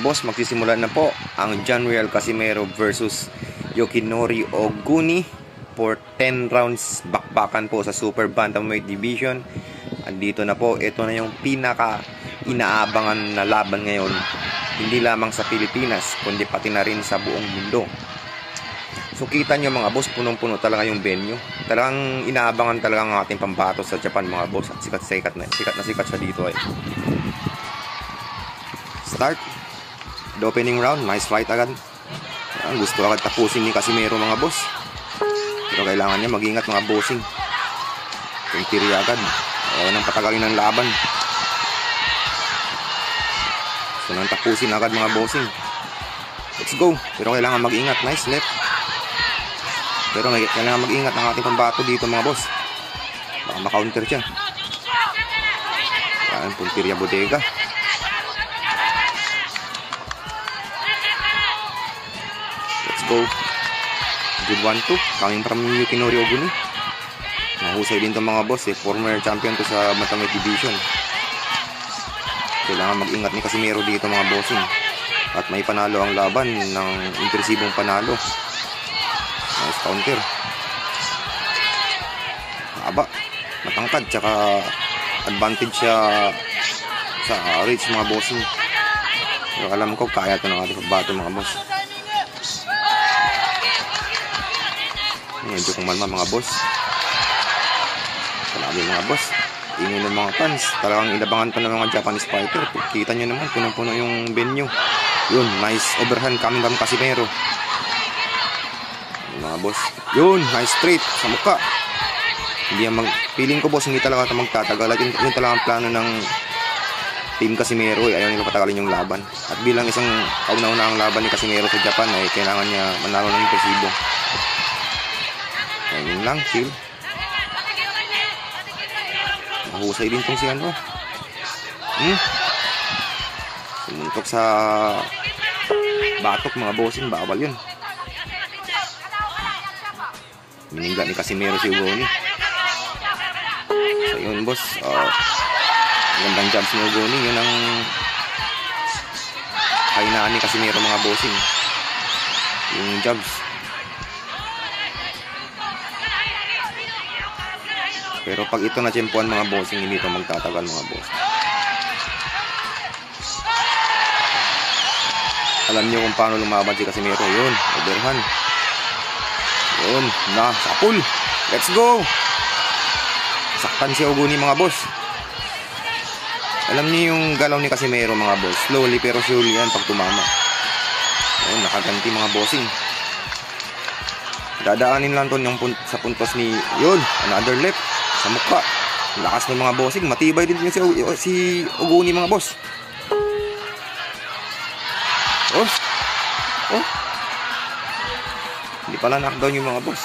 Boss, magsisimula na po ang John Real Casimero versus Yokinori Oguni for 10 rounds bakbakan po sa Super Bantamweight Division. Andito na po, ito na yung pinaka inaabangan na laban ngayon, hindi lamang sa Pilipinas kundi pati na rin sa buong mundo. So kita nyo mga boss, punong-puno talaga yung venue. Talagang inaabangan talaga ang ating pambato sa Japan mga boss. At sikat na siya dito ay. Start. The opening round, nice fight agad. Gusto agad tapusin ni Casimero mga boss. Pero kailangan niya mag-ingat mga bossing. Tiri agad. Ayaw nang patagalin ng laban. Gusto nang tapusin agad mga bossing. Let's go. Pero kailangan mag-ingat. Nice left. Pero kailangan mag-ingat ang ating pambato dito mga boss. Baka ma-counter siya. Yan, Puntirya Bodega. Let's go. Good 1-2. Coming from Yokinori Oguni. Mahusay din itong mga boss. Former champion to sa Bantamweight Division. Kailangan mag-ingat ni Casimero dito mga bossing. At may panalo ang laban ng impresibong panalo. Nice counter. Haba. Matangkad. Tsaka advantage siya sa reach mga bossing. Pero alam ko kaya ito ng ating pagbato mga boss. Medyo kung malma mga boss. Salabi mga boss. Ingin ng mga fans. Talagang inabangan pa ng mga Japanese fighter. Kita nyo naman. Punong-puno yung venue. Yun. Nice overhand coming from Casimero. Mga boss. Yun. Nice straight. Sa mukha. Hindi yan feeling ko boss. Hindi talaga ito magtatagal. At yun talaga ang plano ng Team Casimero. Ayaw nila patagalin yung laban. At bilang isang kauna-una ang laban ni Casimero sa Japan ay kailangan niya manalo ng impresibo. Ayun lang. Chill. Mahusay din itong si ano. Sumuntok sa batok mga bossing. Bawal yun. Miningga ni Casimero si Oguni. So yun boss. Gandang jabs ni Oguni. Yun ang kainaan ni Casimero mga bossing. Yung jabs. Pero pag ito na tsempuan mga bossing, hindi ito magtatagal mga boss. Alam niyo kung paano lumaban si Casimero. Yun, overhand. Yun, na, sapul. Let's go. Saktan si Oguni mga boss. Alam niyo yung galaw ni Casimero mga boss. Slowly pero surely yan pag tumama. Yun, nakaganti mga bossing. Dadaanin lang to yung sa puntos ni, yun, another left. Sa mukha. Lakas ng mga bossing. Matibay din si Oguni mga boss. Oh. Hindi pala knockdown yung mga boss.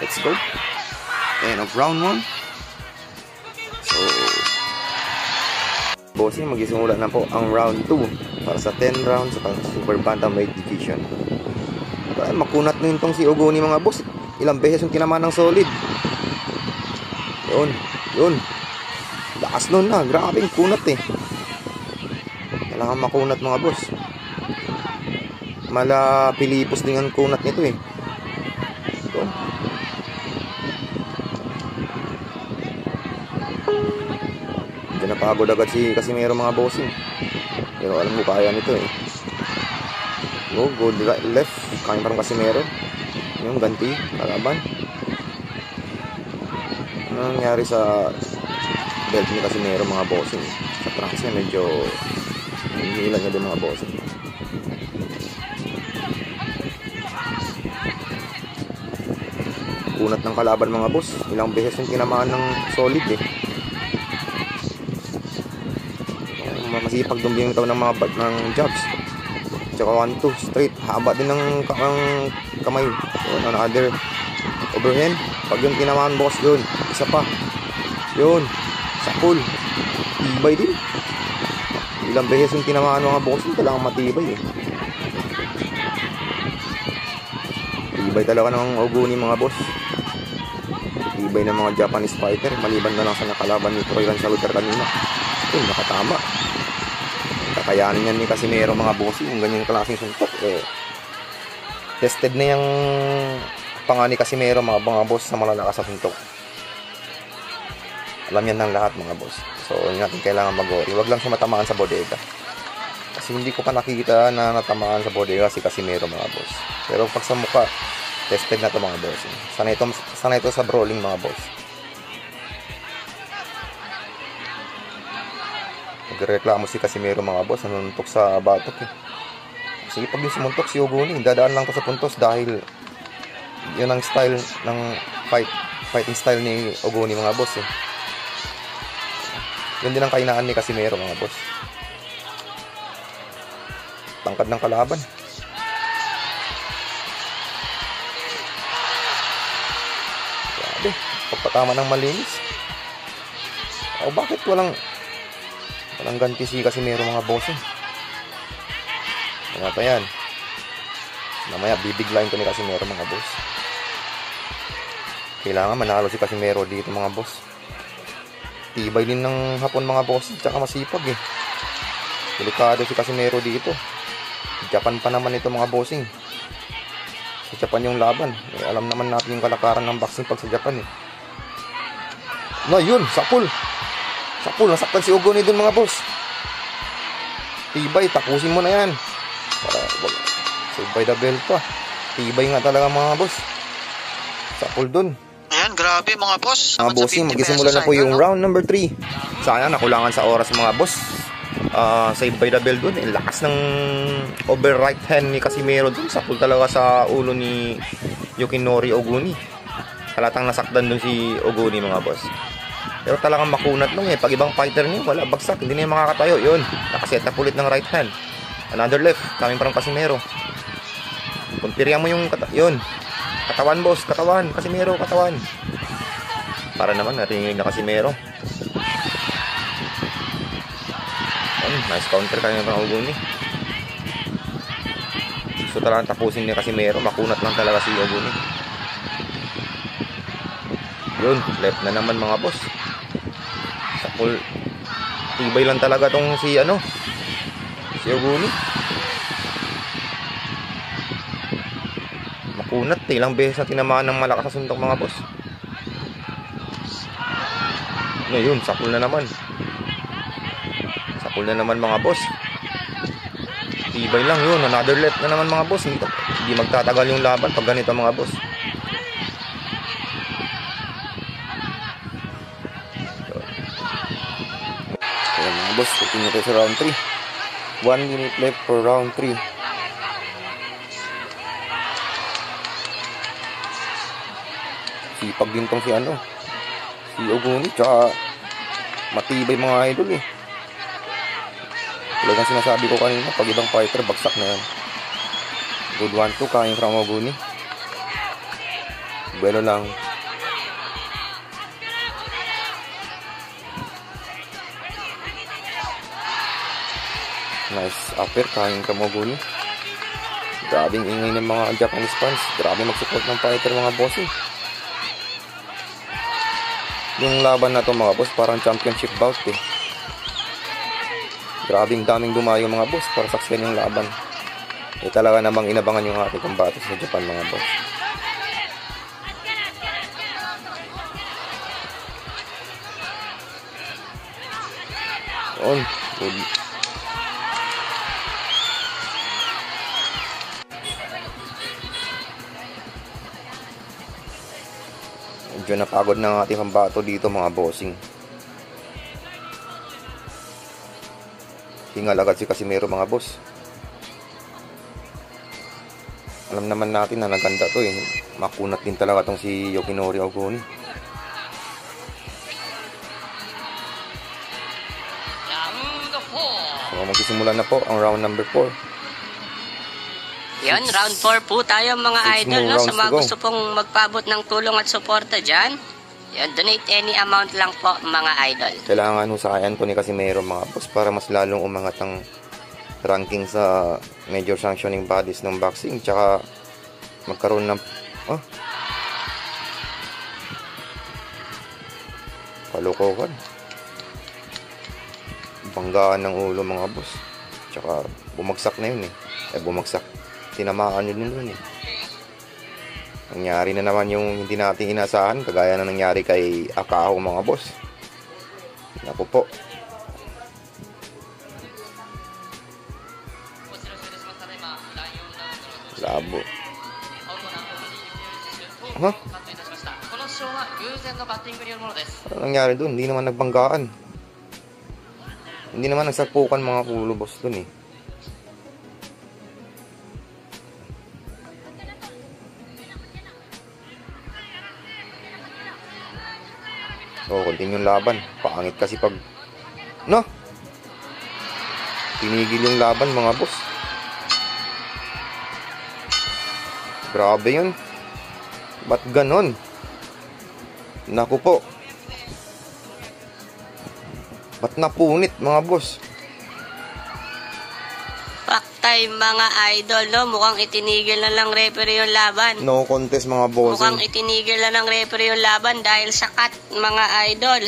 Let's go. End of round 1. So, bossing, magsisimula na po ang round 2 para sa 10 rounds sa Super Bantamweight Division. Ay, makunat na itong si Oguni mga boss. Ilang beses yung tinamaan ng solid. Yun. Lakas nun na. Grabing kunat eh. Kailangan makunat mga boss. Mala Pilipos din ang kunat nito eh. Yun. Hindi napagod agad si Casimero mga bossing. Pero alam mo kaya nito eh. Good right, left. Kaya parang Casimero. Yung ganti. Kalaban. Ano nangyari sa belt ni Casimero mga bossing? Sa trunks niya medyo hinihilan niya din mga bossing. Kunat ng kalaban mga boss. Ilang beses yung tinamaan ng solid eh. Masipag dumbing ito ng mga ng jabs. Tsaka 1-2 straight. Haba din ng kamay. So, another overhand. Pag yung tinamaan boss yun. Isa pa. Yun. Sakul. Tibay din. Ilang beses yung tinamaan mga boss yun. Talagang matibay eh. Tibay talaga ng Oguni mga boss. Tibay ng mga Japanese fighter. Maliban na lang sa nakalaban ni Troy Saludar kanina. Yun, nakatama. kakayanin yan ni Casimero mga bossing, yung ganyang klaseng suntok. Tested na yung panga ni Casimero mga boss sa malalakas sa suntok. Alam yan ng lahat mga boss. So hindi natin kailangan mag-worry. Huwag lang siya matamaan sa bodega. Kasi hindi ko pa nakikita na natamaan sa bodega si Casimero mga boss. Pero pag sa mukha, tested na to mga boss. Sana ito sa brawling mga boss. Nagreklamo si Casimero mga boss, nanuntok sa batok Sige, pag yung sumuntok si Oguni, dadaan lang to sa puntos dahil yun ang style ng fighting style ni Oguni mga boss Yun din ang kainaan ni Casimero mga boss. Tangkad ng kalaban. Grabe, pagpatama ng malinis. Bakit walang ganti si Casimero mga boss Mga pa yan. Mamaya bibiglayin ko ni Casimero mga boss. Kailangan manalo si Casimero dito mga boss. Tibay din ng hapon mga boss, tsaka masipag Delikado si Casimero dito. Japan pa naman ito mga bossing. Sa Japan yung laban. Alam naman natin yung kalakaran ng boxing pag sa Japan No, yun, sapul. Nasaktan si Oguni dun mga boss. Tibay, tapusin mo na yan. Save by the bell pa. Tibay nga talaga mga boss. Sapul dun. Ayan, grabe mga boss. Mga bossing, magsisimula na po yung round number 3. Sayang, nakulangan sa oras mga boss. Save by the bell dun. Lakas ng over right hand ni Casimero dun. Sapul talaga sa ulo ni Yukinori Oguni. Halatang nasaktan dun si Oguni mga boss. Pero talagang makunat nung pag ibang fighter niya, wala, bagsak, hindi na yung makakatayo. Yun, nakaset up ulit ng right hand. Another left, coming from Casimero. Puntirya mo yung yun. Katawan boss, katawan, Casimero, katawan. Para naman, natingin na Casimero. Nice counter kanya ng Oguni. Gusto talagang tapusin ni Casimero, makunat lang talaga si Oguni. Yun, left na naman mga boss. Sapul, tibay lang talaga tong si Oguni. Makunat, ilang beses na tinamaan ng malakas sa suntok mga boss. Yun, sapul na naman. Sapul na naman mga boss. Tibay lang yun, another left na naman mga boss. Hindi magtatagal yung laban pag ganito mga boss. Mga boss, continue tayo sa round 3. 1 minute left for round 3. Sipag din tong si Oguni, tsaka matibay mga idol Talagang sinasabi ko kanina, pag ibang fighter, bagsak na yan. Good 1-2, coming from Oguni. Buelo lang. Nice upper, coming from Oguni. Grabing ingay ng mga Japanese fans. Grabe mag-support ng fighter mga boss Yung laban na to mga boss, parang championship bout Grabing daming dumayo mga boss para saksiyan yung laban. Talaga namang inabangan yung ating kumbato sa Japan mga boss. Good. Medyo napagod na ang ating pambato dito mga bossing. Hingal agad si Casimero mga boss. Alam naman natin na naganda to Makunat din talaga tong si Yukinori Oguni. So magsisimula na po ang round number 4. Yan, round 4 po tayo mga idol, no? Sa mga gusto pong magpaabot ng tulong at suporta dyan, yan, donate any amount lang po mga idol. Kailangan husayan ko ni Casimero mga boss para mas lalong umangat ang ranking sa major sanctioning bodies ng boxing, tsaka magkaroon ng kalukuhan, banggaan ng ulo mga boss. Tsaka bumagsak na yun eh. Bumagsak. Tinamaan yun nun eh. Nangyari na naman yung hindi natin inasahan, kagaya na nangyari kay Akaho mga boss. Naku po. Labo. Huh? Ano nangyari dun? Hindi naman nagbanggaan. Hindi naman nagsagpukan mga kulo boss dun eh. So, continue yung laban. Pangit kasi pag... No? Tinigil yung laban mga boss. Grabe yun. Ba't ganon? Naku po. Ba't napunit mga boss? Paktay mga idol, no? Mukhang itinigil na lang referee yung laban. No contest mga boss. Mukhang itinigil na ng referee yung laban dahil sa cut mga idol.